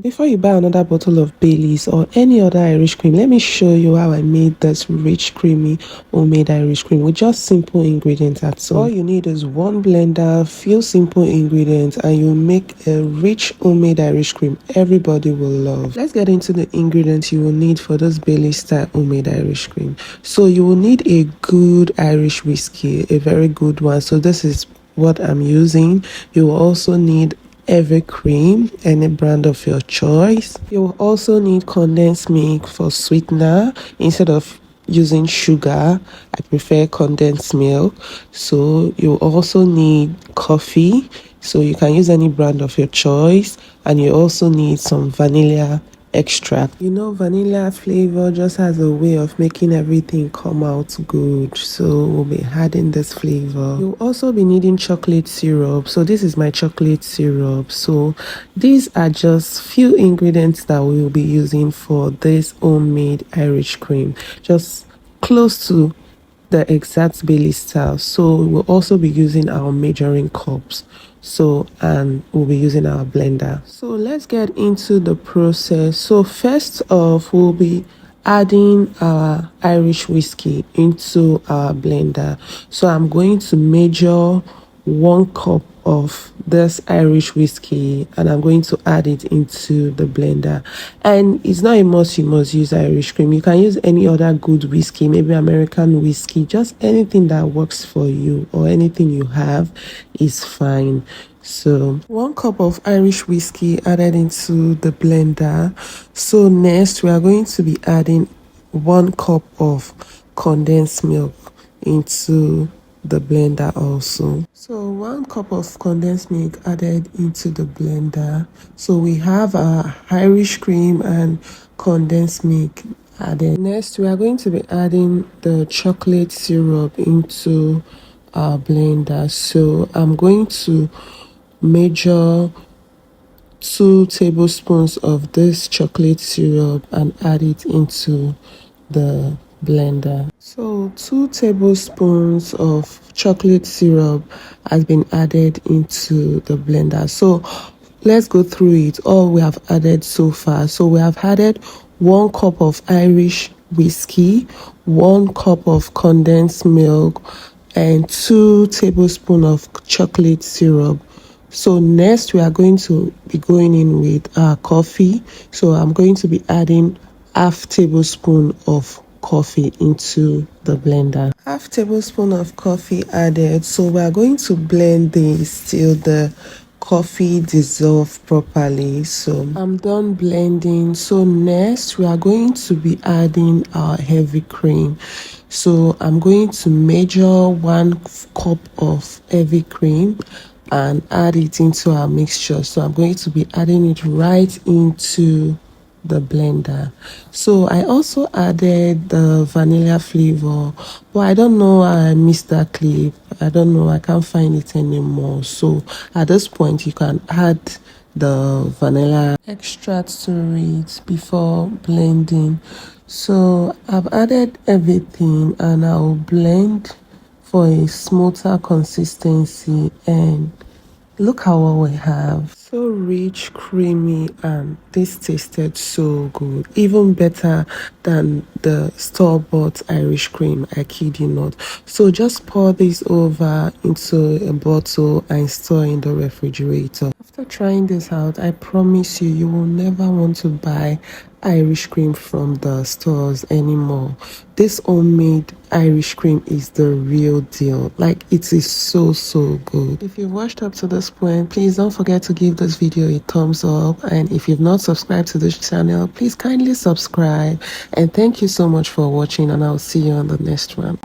Before you buy another bottle of Baileys or any other Irish cream, let me show you how I made this rich, creamy, homemade Irish cream with just simple ingredients at all. All you need is one blender, few simple ingredients, and you make a rich, homemade Irish cream everybody will love. Let's get into the ingredients you will need for this Baileys style homemade Irish cream. So you will need a good Irish whiskey, a very good one. So this is what I'm using. You will also need every cream, any brand of your choice. You will also need condensed milk for sweetener. Instead of using sugar, I prefer condensed milk. So you also need coffee, so you can use any brand of your choice. And you also need some vanilla extract. You know, vanilla flavor just has a way of making everything come out good, so we'll be adding this flavor. You'll also be needing chocolate syrup. So this is my chocolate syrup. So these are just few ingredients that we will be using for this homemade Irish cream, just close to the exact Baileys style. So we'll also be using our measuring cups, and we'll be using our blender. So let's get into the process. So first off, we'll be adding our Irish whiskey into our blender. So I'm going to measure 1 cup of this Irish whiskey and I'm going to add it into the blender. And it's not a must you must use Irish cream. You can use any other good whiskey, maybe American whiskey, just anything that works for you or anything you have is fine. So 1 cup of Irish whiskey added into the blender. So next we are going to be adding 1 cup of condensed milk into the blender also. So 1 cup of condensed milk added into the blender. So we have our Irish cream and condensed milk added. Next we are going to be adding the chocolate syrup into our blender. So I'm going to measure 2 tablespoons of this chocolate syrup and add it into the blender. So 2 tablespoons of chocolate syrup has been added into the blender. So let's go through it, all we have added so far. So we have added 1 cup of Irish whiskey, 1 cup of condensed milk, and 2 tablespoons of chocolate syrup. So next we are going to be going in with our coffee. So I'm going to be adding half tablespoon of coffee into the blender. Half tablespoon of coffee added. So we are going to blend this till the coffee dissolve properly. So I'm done blending. So next we are going to be adding our heavy cream. So I'm going to measure 1 cup of heavy cream and add it into our mixture. So I'm going to be adding it right into the blender. So I also added the vanilla flavor, but I don't know, I missed that clip. I don't know, I can't find it anymore. So at this point you can add the vanilla extract to it before blending. So I've added everything and I'll blend for a smoother consistency, and look how what we have. So rich, creamy, and this tasted so good, even better than the store-bought Irish cream, I kid you not. So just pour this over into a bottle and store in the refrigerator. After trying this out, I promise you, you will never want to buy Irish cream from the stores anymore. This homemade Irish cream is the real deal. Like, it is so good. If you've watched up to this point, please don't forget to give this video a thumbs up, and if you've not subscribed to this channel, please kindly subscribe. And thank you so much for watching, and I'll see you on the next one.